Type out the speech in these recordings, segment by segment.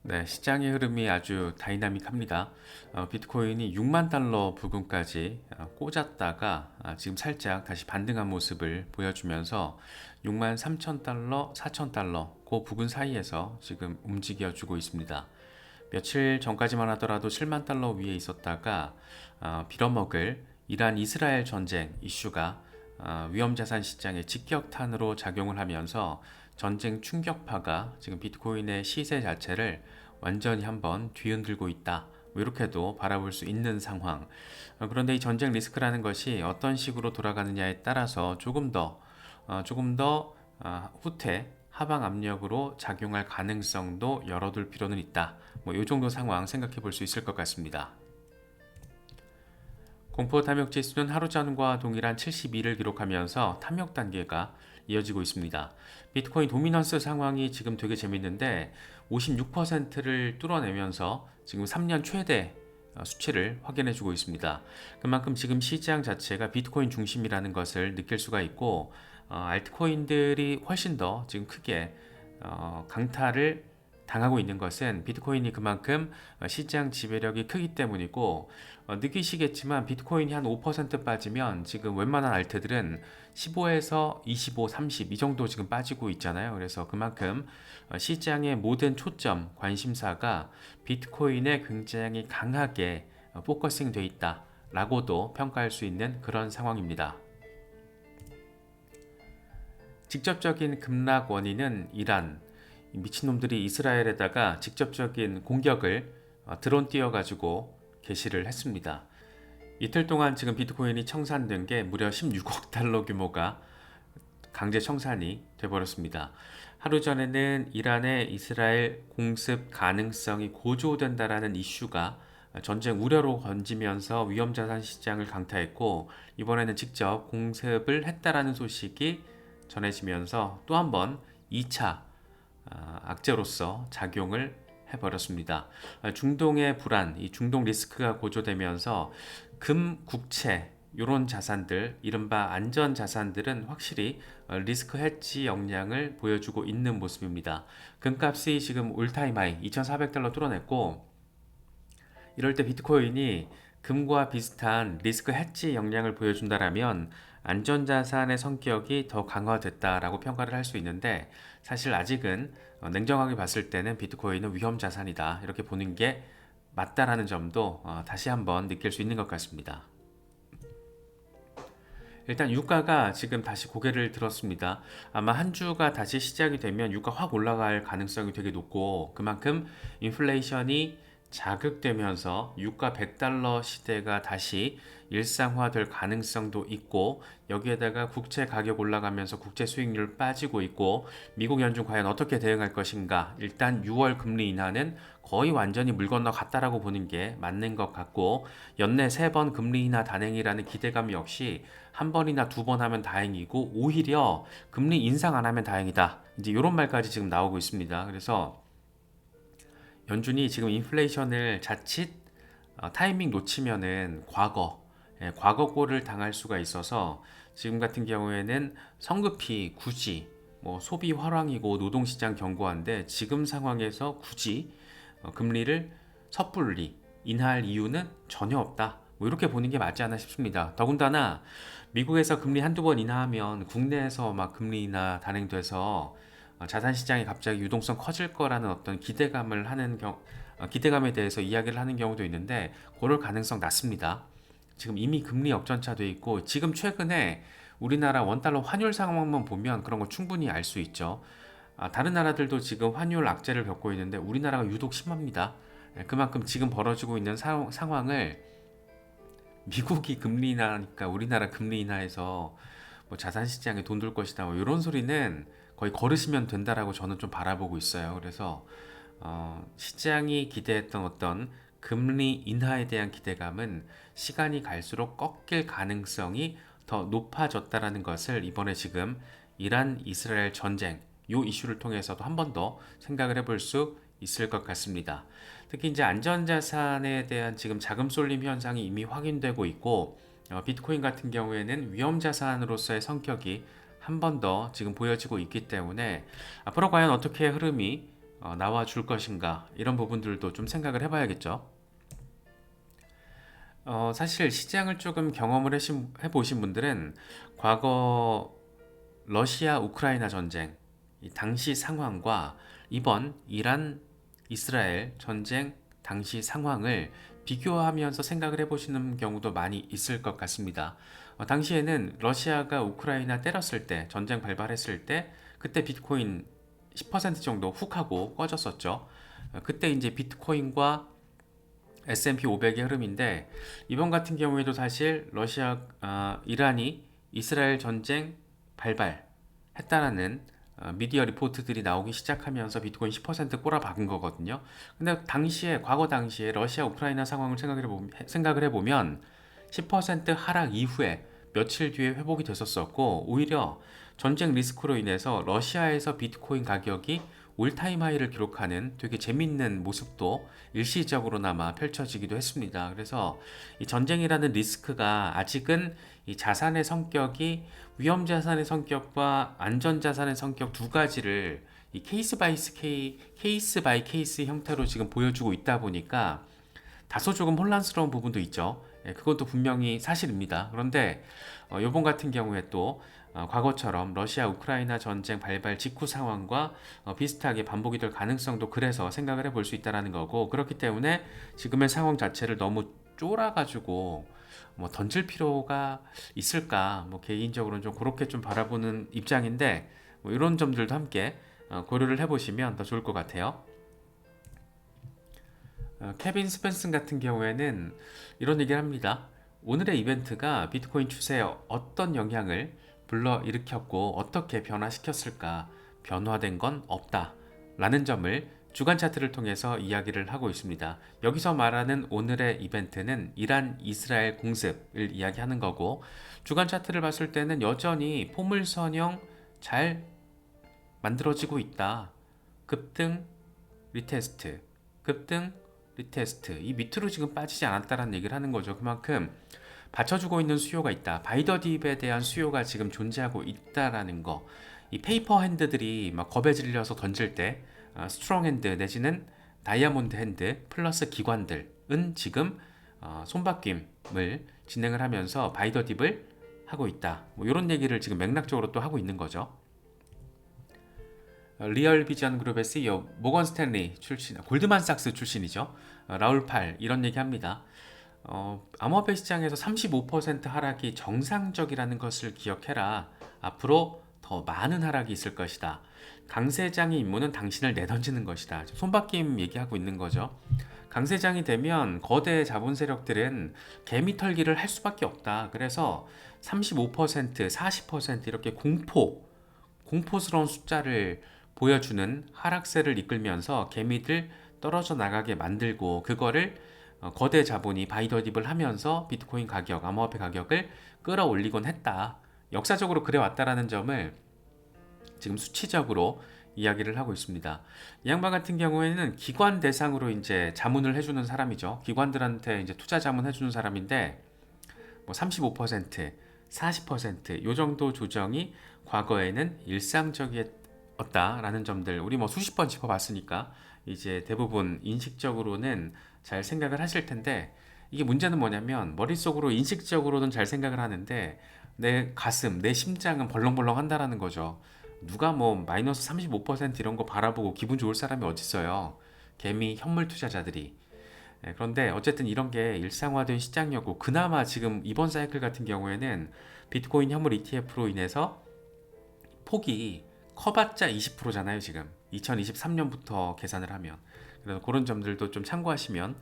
네, 시장의 흐름이 아주 다이나믹합니다. 비트코인이 6만 달러 부근까지 꽂았다가 지금 살짝 다시 반등한 모습을 보여주면서 6만 3천 달러, 4천 달러 그 부근 사이에서 지금 움직여주고 있습니다. 며칠 전까지만 하더라도 7만 달러 위에 있었다가 빌어먹을 이란 이스라엘 전쟁 이슈가 위험자산 시장의 직격탄으로 작용을 하면서 전쟁 충격파가 지금 비트코인의 시세 자체를 완전히 한번 뒤흔들고 있다. 뭐 이렇게도 바라볼 수 있는 상황. 그런데 이 전쟁 리스크라는 것이 어떤 식으로 돌아가느냐에 따라서 조금 더 후퇴 하방 압력으로 작용할 가능성도 열어둘 필요는 있다. 뭐 이 정도 상황 생각해 볼 수 있을 것 같습니다. 공포 탐욕 지수는 하루 전과 동일한 72를 기록하면서 탐욕 단계가 이어지고 있습니다. 비트코인 도미넌스 상황이 지금 되게 재밌는데 56%를 뚫어내면서 지금 3년 최대 수치를 확인해 주고 있습니다. 그만큼 지금 시장 자체가 비트코인 중심이라는 것을 느낄 수가 있고 알트코인들이 훨씬 더 지금 크게 강타를 당하고 있는 것은 비트코인이 그만큼 시장 지배력이 크기 때문이고 느끼시겠지만 비트코인이 한 5% 빠지면 지금 웬만한 알트들은 15에서 25, 30 이 정도 지금 빠지고 있잖아요. 그래서 그만큼 시장의 모든 초점, 관심사가 비트코인에 굉장히 강하게 포커싱 돼 있다 라고도 평가할 수 있는 그런 상황입니다. 직접적인 급락 원인은 이란, 미친놈들이 이스라엘에다가 직접적인 공격을 드론 띄워가지고 개시를 했습니다. 이틀 동안 지금 비트코인이 청산된 게 무려 16억 달러 규모가 강제 청산이 돼버렸습니다. 하루 전에는 이란의 이스라엘 공습 가능성이 고조된다라는 이슈가 전쟁 우려로 번지면서 위험자산 시장을 강타했고 이번에는 직접 공습을 했다라는 소식이 전해지면서 또 한 번 2차 악재로서 작용을 해버렸습니다. 중동의 불안, 이 중동 리스크가 고조되면서 금, 국채 이런 자산들, 이른바 안전 자산들은 확실히 리스크 헤지 역량을 보여주고 있는 모습입니다. 금값이 지금 올타임 하이 2,400달러 뚫어냈고 이럴 때 비트코인이 금과 비슷한 리스크 헤지 역량을 보여준다라면 안전자산의 성격이 더 강화됐다라고 평가를 할 수 있는데 사실 아직은 냉정하게 봤을 때는 비트코인은 위험자산이다 이렇게 보는 게 맞다라는 점도 다시 한번 느낄 수 있는 것 같습니다. 일단 유가가 지금 다시 고개를 들었습니다. 아마 한 주가 다시 시작이 되면 유가 확 올라갈 가능성이 되게 높고 그만큼 인플레이션이 자극되면서 유가 100달러 시대가 다시 일상화될 가능성도 있고 여기에다가 국채 가격 올라가면서 국채 수익률 빠지고 있고 미국 연준 과연 어떻게 대응할 것인가 일단 6월 금리 인하는 거의 완전히 물 건너갔다라고 보는 게 맞는 것 같고 연내 3번 금리 인하 단행이라는 기대감 역시 한 번이나 두 번 하면 다행이고 오히려 금리 인상 안 하면 다행이다 이제 이런 말까지 지금 나오고 있습니다. 그래서 연준이 지금 인플레이션을 자칫 타이밍 놓치면은 과거고를 당할 수가 있어서 지금 같은 경우에는 성급히 굳이 뭐 소비 화랑이고 노동시장 견고한데 지금 상황에서 굳이 금리를 섣불리 인하할 이유는 전혀 없다. 뭐 이렇게 보는 게 맞지 않나 싶습니다. 더군다나 미국에서 금리 한두 번 인하하면 국내에서 막 금리 인하 단행돼서 자산 시장이 갑자기 유동성 커질 거라는 어떤 기대감에 대해서 이야기를 하는 경우도 있는데 그럴 가능성 낮습니다. 지금 이미 금리 역전차돼 있고 지금 최근에 우리나라 원달러 환율 상황만 보면 그런 거 충분히 알 수 있죠. 다른 나라들도 지금 환율 악재를 겪고 있는데 우리나라가 유독 심합니다. 그만큼 지금 벌어지고 있는 상황을 미국이 금리 인하니까 우리나라 금리 인하해서 뭐 자산 시장에 돈 둘 것이다 뭐 이런 소리는 거의 걸으시면 된다라고 저는 좀 바라보고 있어요. 그래서 시장이 기대했던 어떤 금리 인하에 대한 기대감은 시간이 갈수록 꺾일 가능성이 더 높아졌다라는 것을 이번에 지금 이란 이스라엘 전쟁 요 이슈를 통해서도 한 번 더 생각을 해볼 수 있을 것 같습니다. 특히 이제 안전자산에 대한 지금 자금 쏠림 현상이 이미 확인되고 있고 비트코인 같은 경우에는 위험자산으로서의 성격이 한 번 더 지금 보여지고 있기 때문에 앞으로 과연 어떻게 흐름이 나와 줄 것인가 이런 부분들도 좀 생각을 해봐야겠죠. 사실 시장을 조금 경험을 해보신 분들은 과거 러시아 우크라이나 전쟁 이 당시 상황과 이번 이란 이스라엘 전쟁 당시 상황을 비교하면서 생각을 해보시는 경우도 많이 있을 것 같습니다. 당시에는 러시아가 우크라이나 때렸을 때 전쟁 발발했을 때 그때 비트코인 10% 정도 훅 하고 꺼졌었죠. 그때 이제 비트코인과 S&P 500의 흐름인데 이번 같은 경우에도 사실 이란이 이스라엘 전쟁 발발했다라는 미디어 리포트들이 나오기 시작하면서 비트코인 10% 꼬라박은 거거든요. 근데 과거 당시에 러시아 우크라이나 상황을 생각을 해보면 10% 하락 이후에 며칠 뒤에 회복이 됐었었고 오히려 전쟁 리스크로 인해서 러시아에서 비트코인 가격이 올타임 하이를 기록하는 되게 재밌는 모습도 일시적으로나마 펼쳐지기도 했습니다. 그래서 이 전쟁이라는 리스크가 아직은 이 자산의 성격이 위험 자산의 성격과 안전 자산의 성격 두 가지를 이 케이스 바이 케이스 형태로 지금 보여주고 있다 보니까 다소 조금 혼란스러운 부분도 있죠. 그것도 분명히 사실입니다. 그런데 이번 같은 경우에 또 과거처럼 러시아 우크라이나 전쟁 발발 직후 상황과 비슷하게 반복이 될 가능성도 그래서 생각을 해볼 수 있다는 거고 그렇기 때문에 지금의 상황 자체를 너무 쫄아가지고 뭐 던질 필요가 있을까 뭐 개인적으로는 좀 그렇게 좀 바라보는 입장인데 뭐 이런 점들도 함께 고려를 해보시면 더 좋을 것 같아요. 케빈 스펜슨 같은 경우에는 이런 얘기를 합니다. 오늘의 이벤트가 비트코인 추세에 어떤 영향을 불러일으켰고 어떻게 변화시켰을까? 변화된 건 없다. 라는 점을 주간 차트를 통해서 이야기를 하고 있습니다. 여기서 말하는 오늘의 이벤트는 이란 이스라엘 공습을 이야기하는 거고 주간 차트를 봤을 때는 여전히 포물선형 잘 만들어지고 있다. 급등 리테스트, 급등 리테스트. 이 밑으로 지금 빠지지 않았다라는 얘기를 하는 거죠. 그만큼 받쳐주고 있는 수요가 있다. 바이더딥에 대한 수요가 지금 존재하고 있다라는 거. 이 페이퍼 핸드들이 막 겁에 질려서 던질 때 스트롱 핸드 내지는 다이아몬드 핸드 플러스 기관들은 지금 손바뀜을 진행을 하면서 바이더딥을 하고 있다. 뭐 이런 얘기를 지금 맥락적으로 또 하고 있는 거죠. 리얼 비전 그룹의 CEO 모건 스탠리 출신, 골드만삭스 출신이죠. 라울 팔 이런 얘기합니다. 암호화폐 시장에서 35% 하락이 정상적이라는 것을 기억해라. 앞으로 더 많은 하락이 있을 것이다. 강세장의 임무는 당신을 내던지는 것이다. 손바뀜 얘기하고 있는 거죠. 강세장이 되면 거대 자본 세력들은 개미 털기를 할 수밖에 없다. 그래서 35%, 40% 이렇게 공포스러운 숫자를 보여주는 하락세를 이끌면서 개미들 떨어져 나가게 만들고 그거를 거대 자본이 바이더딥을 하면서 비트코인 가격, 암호화폐 가격을 끌어올리곤 했다. 역사적으로 그래 왔다라는 점을 지금 수치적으로 이야기를 하고 있습니다. 이 양반 같은 경우에는 기관 대상으로 이제 자문을 해주는 사람이죠. 기관들한테 이제 투자 자문 해주는 사람인데 뭐 35%, 40%요 정도 조정이 과거에는 일상적이었다라는 점들 우리 뭐 수십 번 짚어봤으니까 이제 대부분 인식적으로는 잘 생각을 하실 텐데 이게 문제는 뭐냐면 머릿속으로 인식적으로는 잘 생각을 하는데 내 가슴, 내 심장은 벌렁벌렁 한다라는 거죠. 누가 뭐 마이너스 35% 이런 거 바라보고 기분 좋을 사람이 어딨어요. 개미 현물 투자자들이. 그런데 어쨌든 이런 게 일상화된 시장이었고 그나마 지금 이번 사이클 같은 경우에는 비트코인 현물 ETF로 인해서 폭이 커봤자 20%잖아요 지금 2023년부터 계산을 하면 그래서 그런 점들도 좀 참고하시면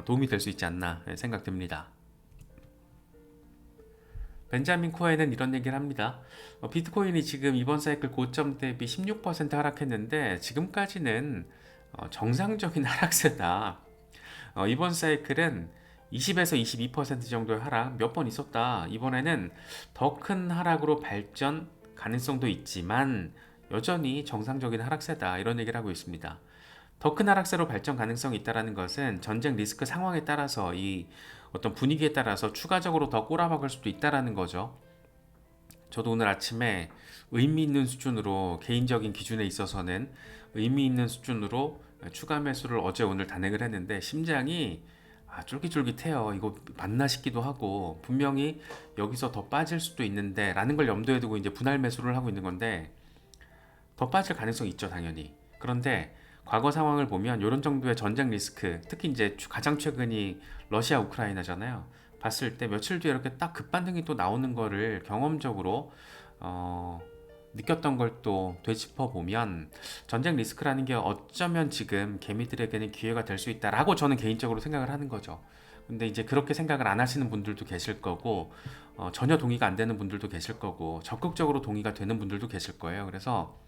도움이 될 수 있지 않나 생각됩니다. 벤자민 코엔은 이런 얘기를 합니다. 비트코인이 지금 이번 사이클 고점 대비 16% 하락했는데 지금까지는 정상적인 하락세다. 이번 사이클은 20에서 22% 정도의 하락 몇 번 있었다. 이번에는 더 큰 하락으로 발전 가능성도 있지만 여전히 정상적인 하락세다. 이런 얘기를 하고 있습니다. 더 큰 하락세로 발전 가능성이 있다는 것은 전쟁 리스크 상황에 따라서 이 어떤 분위기에 따라서 추가적으로 더 꼬라박을 수도 있다는 거죠. 저도 오늘 아침에 의미 있는 수준으로 개인적인 기준에 있어서는 의미 있는 수준으로 추가 매수를 어제 오늘 단행을 했는데 심장이 쫄깃쫄깃해요. 이거 맞나 싶기도 하고 분명히 여기서 더 빠질 수도 있는데 라는 걸 염두에 두고 이제 분할 매수를 하고 있는 건데 더 빠질 가능성이 있죠, 당연히. 그런데 과거 상황을 보면 이런 정도의 전쟁 리스크, 특히 이제 가장 최근이 러시아 우크라이나잖아요. 봤을 때 며칠 뒤에 이렇게 딱 급반등이 또 나오는 거를 경험적으로 느꼈던 걸 또 되짚어 보면 전쟁 리스크라는 게 어쩌면 지금 개미들에게는 기회가 될 수 있다라고 저는 개인적으로 생각을 하는 거죠. 근데 이제 그렇게 생각을 안 하시는 분들도 계실 거고 전혀 동의가 안 되는 분들도 계실 거고 적극적으로 동의가 되는 분들도 계실 거예요. 그래서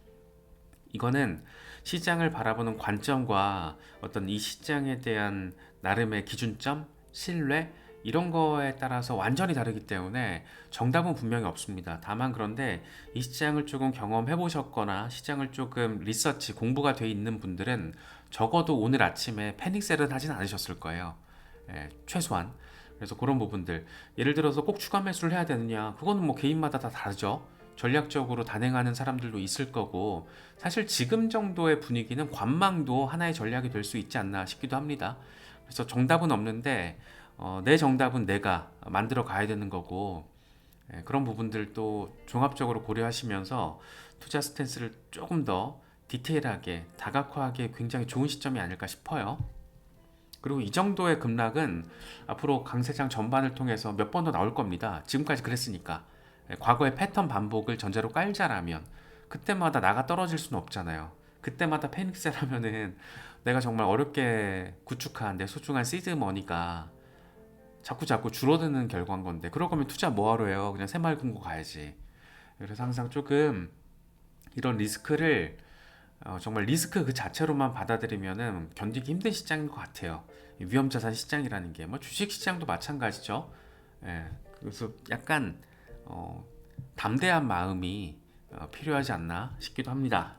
이거는 시장을 바라보는 관점과 어떤 이 시장에 대한 나름의 기준점, 신뢰 이런 거에 따라서 완전히 다르기 때문에 정답은 분명히 없습니다. 다만 그런데 이 시장을 조금 경험해 보셨거나 시장을 조금 리서치, 공부가 돼 있는 분들은 적어도 오늘 아침에 패닉셀은 하진 않으셨을 거예요. 최소한. 그래서 그런 부분들. 예를 들어서 꼭 추가 매수를 해야 되느냐? 그거는 뭐 개인마다 다 다르죠. 전략적으로 단행하는 사람들도 있을 거고 사실 지금 정도의 분위기는 관망도 하나의 전략이 될 수 있지 않나 싶기도 합니다. 그래서 정답은 없는데 내 정답은 내가 만들어 가야 되는 거고 그런 부분들도 종합적으로 고려하시면서 투자 스탠스를 조금 더 디테일하게 다각화하기에 굉장히 좋은 시점이 아닐까 싶어요. 그리고 이 정도의 급락은 앞으로 강세장 전반을 통해서 몇 번 더 나올 겁니다. 지금까지 그랬으니까. 과거의 패턴 반복을 전제로 깔자라면 그때마다 나가 떨어질 수는 없잖아요. 그때마다 패닉셀 하면은 내가 정말 어렵게 구축한 내 소중한 시드 머니가 자꾸 줄어드는 결과인 건데 그럴 거면 투자 뭐하러 해요? 그냥 새마을 금고 가야지. 그래서 항상 조금 이런 리스크를 정말 리스크 그 자체로만 받아들이면은 견디기 힘든 시장인 것 같아요. 위험자산 시장이라는 게 뭐 주식 시장도 마찬가지죠. 그래서 약간 담대한 마음이 필요하지 않나 싶기도 합니다.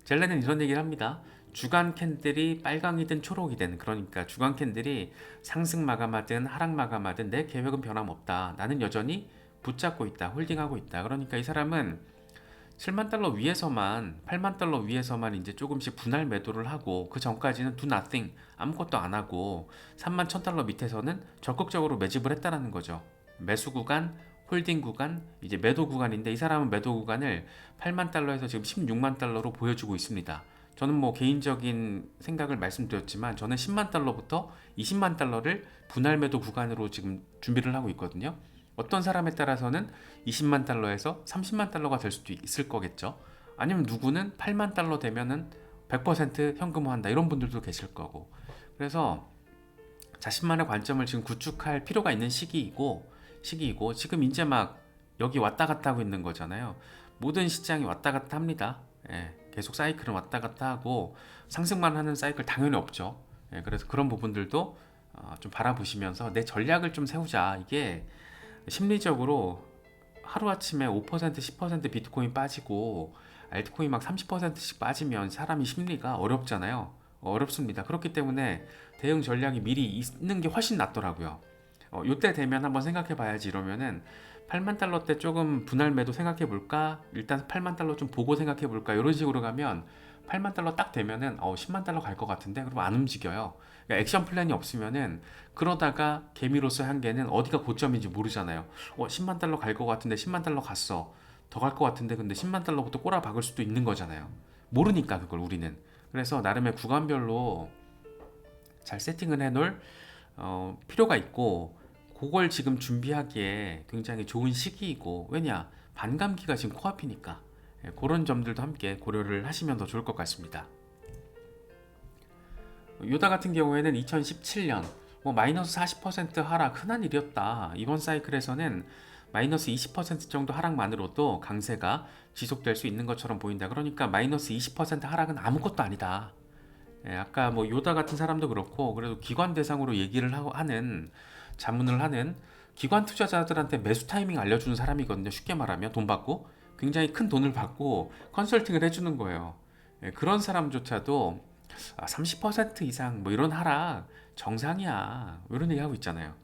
젤레는 이런 얘기를 합니다. 주간 캔들이 빨강이든 초록이든 그러니까 주간 캔들이 상승 마감하든 하락 마감하든 내 계획은 변함없다. 나는 여전히 붙잡고 있다. 홀딩하고 있다. 그러니까 이 사람은 7만 달러 위에서만 8만 달러 위에서만 이제 조금씩 분할 매도를 하고 그 전까지는 do nothing 아무것도 안 하고 3만 1천 달러 밑에서는 적극적으로 매집을 했다라는 거죠. 매수 구간, 홀딩 구간, 이제 매도 구간인데 이 사람은 매도 구간을 8만 달러에서 지금 16만 달러로 보여주고 있습니다. 저는 뭐 개인적인 생각을 말씀드렸지만 저는 10만 달러부터 20만 달러를 분할 매도 구간으로 지금 준비를 하고 있거든요. 어떤 사람에 따라서는 20만 달러에서 30만 달러가 될 수도 있을 거겠죠. 아니면 누구는 8만 달러 되면은 100% 현금화한다 이런 분들도 계실 거고. 그래서 자신만의 관점을 지금 구축할 필요가 있는 시기이고 지금 이제 막 여기 왔다 갔다 하고 있는 거잖아요. 모든 시장이 왔다 갔다 합니다. 계속 사이클은 왔다 갔다 하고 상승만 하는 사이클 당연히 없죠. 그래서 그런 부분들도 좀 바라보시면서 내 전략을 좀 세우자. 이게 심리적으로 하루아침에 5% 10% 비트코인 빠지고 알트코인 막 30%씩 빠지면 사람이 심리가 어렵잖아요. 어렵습니다. 그렇기 때문에 대응 전략이 미리 있는 게 훨씬 낫더라고요. 요때 되면 한번 생각해 봐야지 이러면은 8만 달러 때 조금 분할 매도 생각해 볼까? 일단 8만 달러 좀 보고 생각해 볼까? 이런 식으로 가면 8만 달러 딱 되면은 10만 달러 갈 것 같은데 그럼 안 움직여요. 그러니까 액션 플랜이 없으면은 그러다가 개미로서의 한계는 어디가 고점인지 모르잖아요. 10만 달러 갈 것 같은데 10만 달러 갔어. 더 갈 것 같은데 근데 10만 달러부터 꼬라 박을 수도 있는 거잖아요. 모르니까 그걸 우리는. 그래서 나름의 구간별로 잘 세팅을 해놓을 필요가 있고 그걸 지금 준비하기에 굉장히 좋은 시기이고 왜냐 반감기가 지금 코앞이니까 그런 점들도 함께 고려를 하시면 더 좋을 것 같습니다. 요다 같은 경우에는 2017년 마이너스 40% 하락 흔한 일이었다. 이번 사이클에서는 마이너스 20% 정도 하락만으로도 강세가 지속될 수 있는 것처럼 보인다. 그러니까 마이너스 20% 하락은 아무것도 아니다. 아까 요다 같은 사람도 그렇고 그래도 기관 대상으로 얘기를 하는 자문을 하는 기관 투자자들한테 매수 타이밍 알려주는 사람이거든요. 쉽게 말하면 돈 받고 굉장히 큰 돈을 받고 컨설팅을 해주는 거예요. 그런 사람조차도 30% 이상 이런 하락 정상이야 이런 얘기 하고 있잖아요.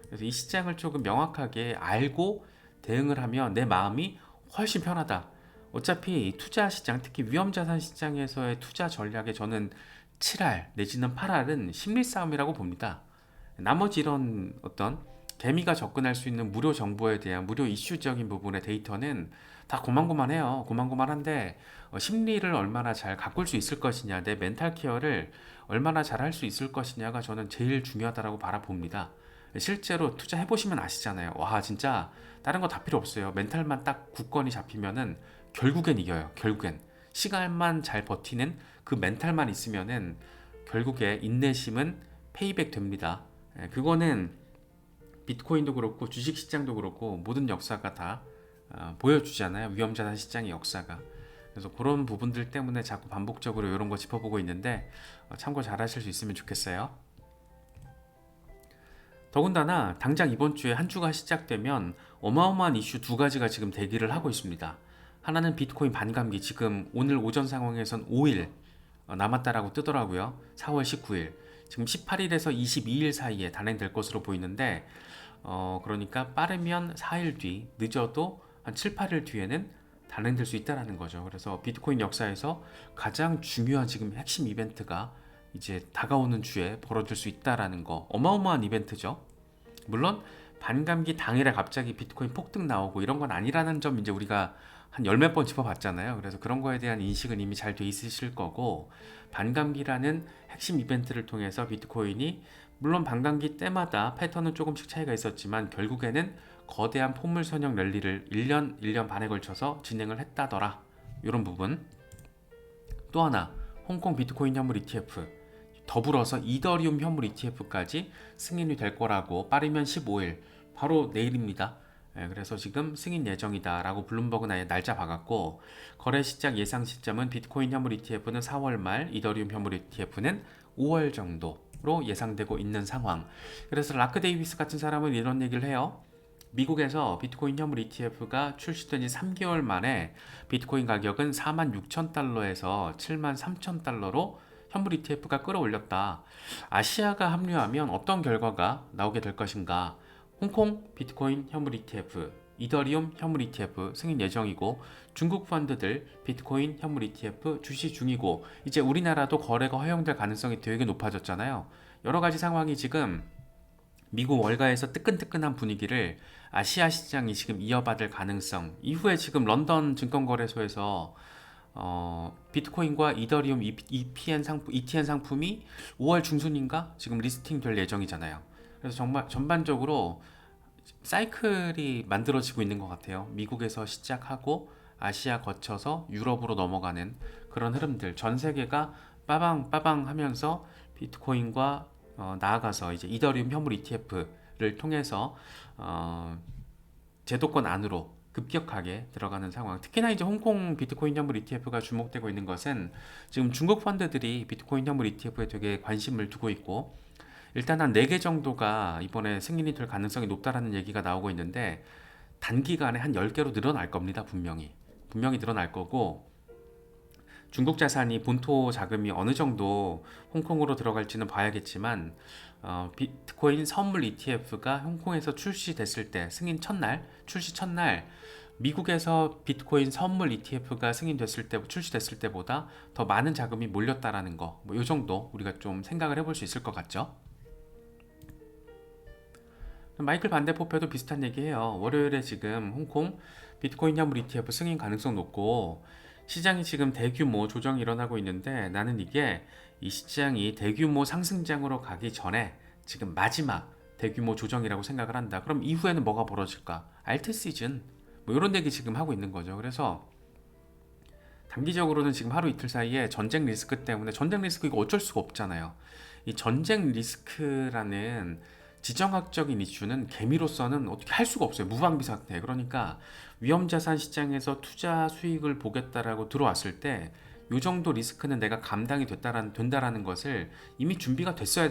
그래서 이 시장을 조금 명확하게 알고 대응을 하면 내 마음이 훨씬 편하다. 어차피 투자 시장, 특히 위험자산 시장에서의 투자 전략에 저는 7할 내지는 8할은 심리 싸움이라고 봅니다. 나머지 이런 어떤 개미가 접근할 수 있는 무료 정보에 대한 무료 이슈적인 부분의 데이터는 다 고만고만해요. 고만고만한데 심리를 얼마나 잘 가꿀 수 있을 것이냐, 내 멘탈 케어를 얼마나 잘 할 수 있을 것이냐가 저는 제일 중요하다고 바라봅니다. 실제로 투자해 보시면 아시잖아요. 와, 진짜 다른 거 다 필요 없어요. 멘탈만 딱 굳건히 잡히면은 결국엔 이겨요. 결국엔 시간만 잘 버티는 그 멘탈만 있으면은 결국에 인내심은 페이백 됩니다. 그거는 비트코인도 그렇고 주식시장도 그렇고 모든 역사가 다 보여주잖아요. 위험자산 시장의 역사가. 그래서 그런 부분들 때문에 자꾸 반복적으로 이런 거 짚어보고 있는데 참고 잘 하실 수 있으면 좋겠어요. 더군다나 당장 이번 주에 한 주가 시작되면 어마어마한 이슈 두 가지가 지금 대기를 하고 있습니다. 하나는 비트코인 반감기, 지금 오늘 오전 상황에선 5일 남았다라고 뜨더라고요. 4월 19일. 지금 18일에서 22일 사이에 단행될 것으로 보이는데 그러니까 빠르면 4일 뒤, 늦어도 한 7, 8일 뒤에는 단행될 수 있다라는 거죠. 그래서 비트코인 역사에서 가장 중요한 지금 핵심 이벤트가 이제 다가오는 주에 벌어질 수 있다라는 거, 어마어마한 이벤트죠. 물론 반감기 당일에 갑자기 비트코인 폭등 나오고 이런 건 아니라는 점 이제 우리가 한 열 몇 번 짚어봤잖아요. 그래서 그런 거에 대한 인식은 이미 잘 돼 있으실 거고, 반감기라는 핵심 이벤트를 통해서 비트코인이 물론 반감기 때마다 패턴은 조금씩 차이가 있었지만 결국에는 거대한 포물 선형 랠리를 1년 반에 걸쳐서 진행을 했다더라. 이런 부분. 또 하나, 홍콩 비트코인 현물 ETF, 더불어서 이더리움 현물 ETF까지 승인이 될 거라고, 빠르면 15일, 바로 내일입니다. 그래서 지금 승인 예정이다 라고 블룸버그는 아예 날짜 박았고, 거래 시작 예상 시점은 비트코인 현물 ETF는 4월 말, 이더리움 현물 ETF는 5월 정도로 예상되고 있는 상황. 그래서 라크 데이비스 같은 사람은 이런 얘기를 해요. 미국에서 비트코인 현물 ETF가 출시된 지 3개월 만에 비트코인 가격은 46,000달러에서 73,000달러로 현물 ETF가 끌어올렸다. 아시아가 합류하면 어떤 결과가 나오게 될 것인가? 홍콩 비트코인 현물 ETF, 이더리움 현물 ETF 승인 예정이고, 중국 펀드들 비트코인 현물 ETF 출시 중이고, 이제 우리나라도 거래가 허용될 가능성이 되게 높아졌잖아요. 여러 가지 상황이 지금 미국 월가에서 뜨끈뜨끈한 분위기를 아시아 시장이 지금 이어받을 가능성, 이후에 지금 런던 증권거래소에서 비트코인과 이더리움 ETN 상품이 5월 중순인가 지금 리스팅 될 예정이잖아요. 그래서 정말 전반적으로 사이클이 만들어지고 있는 것 같아요. 미국에서 시작하고 아시아 거쳐서 유럽으로 넘어가는 그런 흐름들, 전 세계가 빠방 하면서 비트코인과 나아가서 이제 이더리움 현물 ETF를 통해서 제도권 안으로 급격하게 들어가는 상황. 특히나 이제 홍콩 비트코인 현물 ETF가 주목되고 있는 것은 지금 중국 펀드들이 비트코인 현물 ETF에 되게 관심을 두고 있고, 일단 한 4개 정도가 이번에 승인이 될 가능성이 높다라는 얘기가 나오고 있는데, 단기간에 한 10개로 늘어날 겁니다. 분명히 늘어날 거고, 중국 자산이 본토 자금이 어느 정도 홍콩으로 들어갈지는 봐야겠지만, 비트코인 선물 ETF가 홍콩에서 출시됐을 때, 출시 첫날 미국에서 비트코인 선물 ETF가 출시됐을 때보다 더 많은 자금이 몰렸다라는 거, 뭐 이 정도 우리가 좀 생각을 해볼 수 있을 것 같죠. 마이클 반데포페도 비슷한 얘기해요. 월요일에 지금 홍콩 비트코인 현물 ETF 승인 가능성 높고, 시장이 지금 대규모 조정이 일어나고 있는데, 나는 이게 이 시장이 대규모 상승장으로 가기 전에 지금 마지막 대규모 조정이라고 생각을 한다. 그럼 이후에는 뭐가 벌어질까? 알트 시즌, 뭐 이런 얘기 지금 하고 있는 거죠. 그래서 단기적으로는 지금 하루 이틀 사이에 전쟁 리스크 때문에, 전쟁 리스크 이거 어쩔 수가 없잖아요. 이 전쟁 리스크라는 지정학적인 이슈는 개미로서는 어떻게 할 수가 없어요. 무방비 상태. 그러니까 위험자산 시장에서 투자 수익을 보겠다라고 들어왔을 때 이 정도 리스크는 내가 감당이 된다라는 것을 이미 준비가 됐어야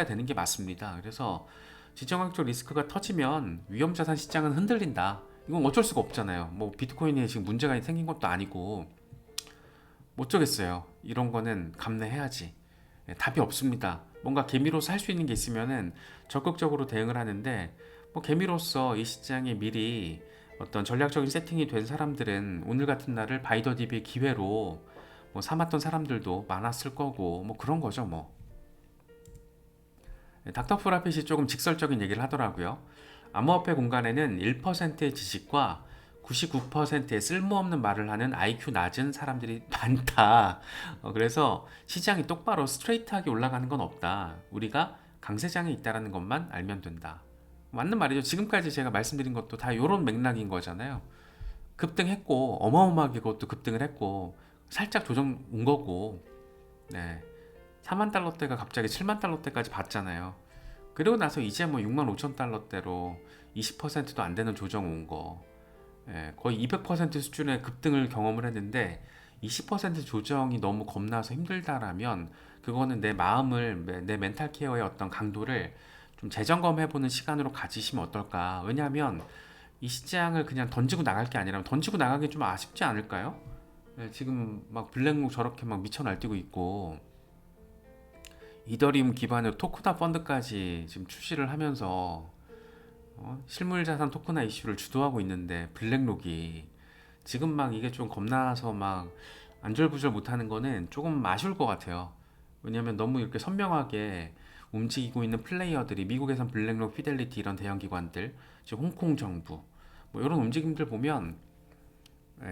되는 게 맞습니다. 그래서 지정학적 리스크가 터지면 위험자산 시장은 흔들린다. 이건 어쩔 수가 없잖아요. 뭐 비트코인에 지금 문제가 생긴 것도 아니고 못 어쩌겠어요. 이런 거는 감내해야지. 답이 없습니다. 뭔가 개미로서 할 수 있는 게 있으면은 적극적으로 대응을 하는데, 뭐 개미로서 이 시장에 미리 어떤 전략적인 세팅이 된 사람들은 오늘 같은 날을 바이더 딥의 기회로 뭐 삼았던 사람들도 많았을 거고, 뭐 그런 거죠 뭐. 닥터 프라핏이 조금 직설적인 얘기를 하더라고요. 암호화폐 공간에는 1%의 지식과 99%의 쓸모없는 말을 하는 IQ 낮은 사람들이 많다. 그래서 시장이 똑바로 스트레이트하게 올라가는 건 없다. 우리가 강세장에 있다는 것만 알면 된다. 맞는 말이죠. 지금까지 제가 말씀드린 것도 다 이런 맥락인 거잖아요. 급등했고 어마어마하게 그것도 급등을 했고 살짝 조정 온 거고, 네. 4만 달러대가 갑자기 7만 달러대까지 봤잖아요. 그리고 나서 이제 뭐 6만 5천 달러대로 20%도 안 되는 조정 온 거, 거의 200% 수준의 급등을 경험을 했는데 20% 조정이 너무 겁나서 힘들다라면 그거는 내 마음을, 내 멘탈 케어의 어떤 강도를 좀 재점검해보는 시간으로 가지시면 어떨까. 왜냐하면 이 시장을 그냥 던지고 나갈 게 아니라 던지고 나가기 좀 아쉽지 않을까요? 지금 막 블랙록 저렇게 막 미쳐 날뛰고 있고 이더리움 기반으로 토크나 펀드까지 지금 출시를 하면서 실물자산 토크나 이슈를 주도하고 있는데 블랙록이 지금 막 이게 좀 겁나서 막 안절부절 못하는 거는 조금 아쉬울 것 같아요. 왜냐면 너무 이렇게 선명하게 움직이고 있는 플레이어들이 미국에선 블랙록, 피델리티 이런 대형 기관들, 지금 홍콩 정부 뭐 이런 움직임들 보면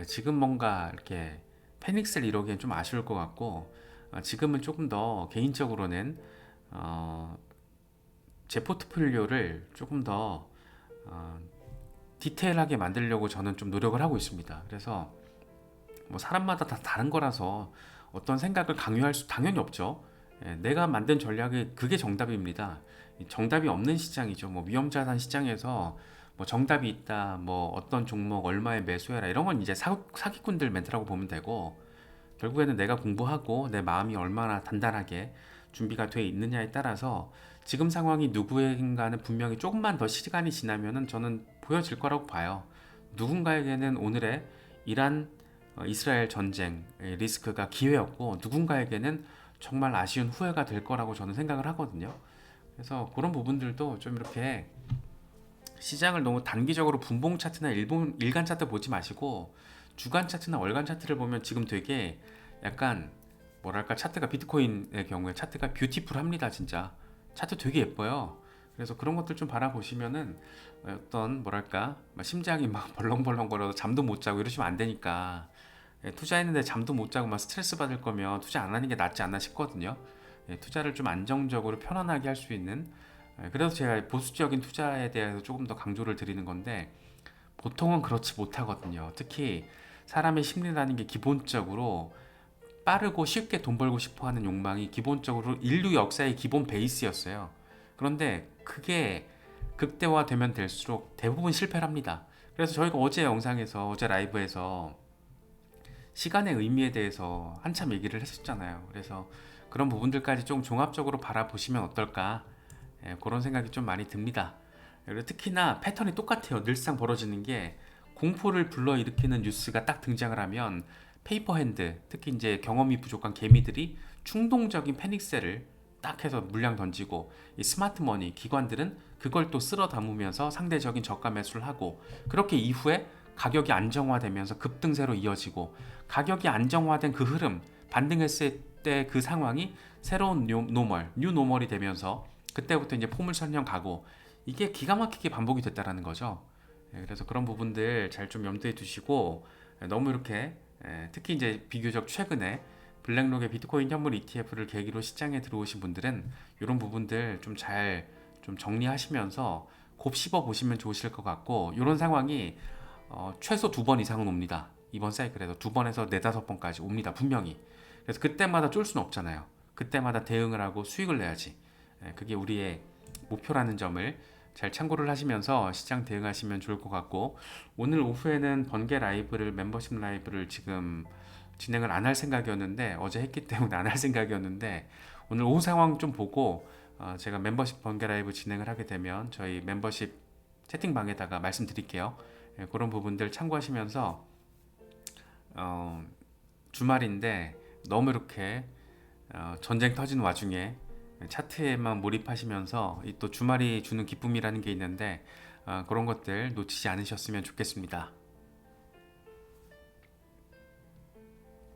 지금 뭔가 이렇게 패닉셀 이러기엔 좀 아쉬울 것 같고, 지금은 조금 더 개인적으로는 어, 제 포트폴리오를 조금 더 어, 디테일하게 만들려고 저는 좀 노력을 하고 있습니다. 그래서 뭐 사람마다 다 다른 거라서 어떤 생각을 강요할 수 당연히 없죠. 내가 만든 전략이 그게 정답입니다. 정답이 없는 시장이죠. 뭐 위험자산 시장에서 뭐 정답이 있다, 뭐 어떤 종목 얼마에 매수해라 이런 건 이제 사기꾼들 멘트라고 보면 되고, 결국에는 내가 공부하고 내 마음이 얼마나 단단하게 준비가 돼 있느냐에 따라서 지금 상황이 누구에겐가는 분명히 조금만 더 시간이 지나면은 저는 보여질 거라고 봐요. 누군가에게는 오늘의 이란 이스라엘 전쟁 리스크가 기회였고, 누군가에게는 정말 아쉬운 후회가 될 거라고 저는 생각을 하거든요. 그래서 그런 부분들도 좀 이렇게 시장을 너무 단기적으로 분봉 차트나 일간 차트 보지 마시고 주간 차트나 월간 차트를 보면 지금 되게 약간 뭐랄까, 차트가 비트코인의 경우에 차트가 뷰티풀합니다. 진짜 차트 되게 예뻐요. 그래서 그런 것들 좀 바라보시면은 어떤 뭐랄까 심장이 막 벌렁벌렁거려서 잠도 못 자고 이러시면 안 되니까, 투자했는데 잠도 못 자고 막 스트레스 받을 거면 투자 안 하는 게 낫지 않나 싶거든요. 투자를 좀 안정적으로 편안하게 할 수 있는, 그래서 제가 보수적인 투자에 대해서 조금 더 강조를 드리는 건데 보통은 그렇지 못하거든요. 특히 사람의 심리라는 게 기본적으로 빠르고 쉽게 돈 벌고 싶어 하는 욕망이 기본적으로 인류 역사의 기본 베이스였어요. 그런데 그게 극대화되면 될수록 대부분 실패를 합니다. 그래서 저희가 어제 영상에서, 어제 라이브에서 시간의 의미에 대해서 한참 얘기를 했었잖아요. 그래서 그런 부분들까지 좀 종합적으로 바라보시면 어떨까, 그런 생각이 좀 많이 듭니다. 그리고 특히나 패턴이 똑같아요. 늘상 벌어지는 게 공포를 불러일으키는 뉴스가 딱 등장을 하면 페이퍼 핸드, 특히 이제 경험이 부족한 개미들이 충동적인 패닉셀을 딱 해서 물량 던지고, 이 스마트 머니 기관들은 그걸 또 쓸어 담으면서 상대적인 저가 매수를 하고, 그렇게 이후에 가격이 안정화되면서 급등세로 이어지고, 가격이 안정화된 그 흐름, 반등했을 때 그 상황이 새로운 뉴 노멀이 되면서 그때부터 이제 포물선형 가고, 이게 기가 막히게 반복이 됐다라는 거죠. 그래서 그런 부분들 잘 좀 염두에 두시고, 너무 이렇게 특히 이제 비교적 최근에 블랙록의 비트코인 현물 ETF를 계기로 시장에 들어오신 분들은 이런 부분들 좀 잘 좀 정리하시면서 곱씹어 보시면 좋으실 것 같고, 이런 상황이 최소 2번 이상은 옵니다. 이번 사이클에서 2번에서 4-5번까지 옵니다. 분명히. 그래서 그때마다 쫄 수는 없잖아요. 그때마다 대응을 하고 수익을 내야지. 그게 우리의 목표라는 점을 잘 참고를 하시면서 시장 대응하시면 좋을 것 같고, 오늘 오후에는 번개 라이브를, 멤버십 라이브를 지금 진행을 안 할 생각이었는데, 어제 했기 때문에 안 할 생각이었는데, 오늘 오후 상황 좀 보고 제가 멤버십 번개 라이브 진행을 하게 되면 저희 멤버십 채팅방에다가 말씀드릴게요. 그런 부분들 참고하시면서 주말인데 너무 이렇게 전쟁 터진 와중에 차트에만 몰입하시면서 이 또 주말이 주는 기쁨이라는 게 있는데 그런 것들 놓치지 않으셨으면 좋겠습니다.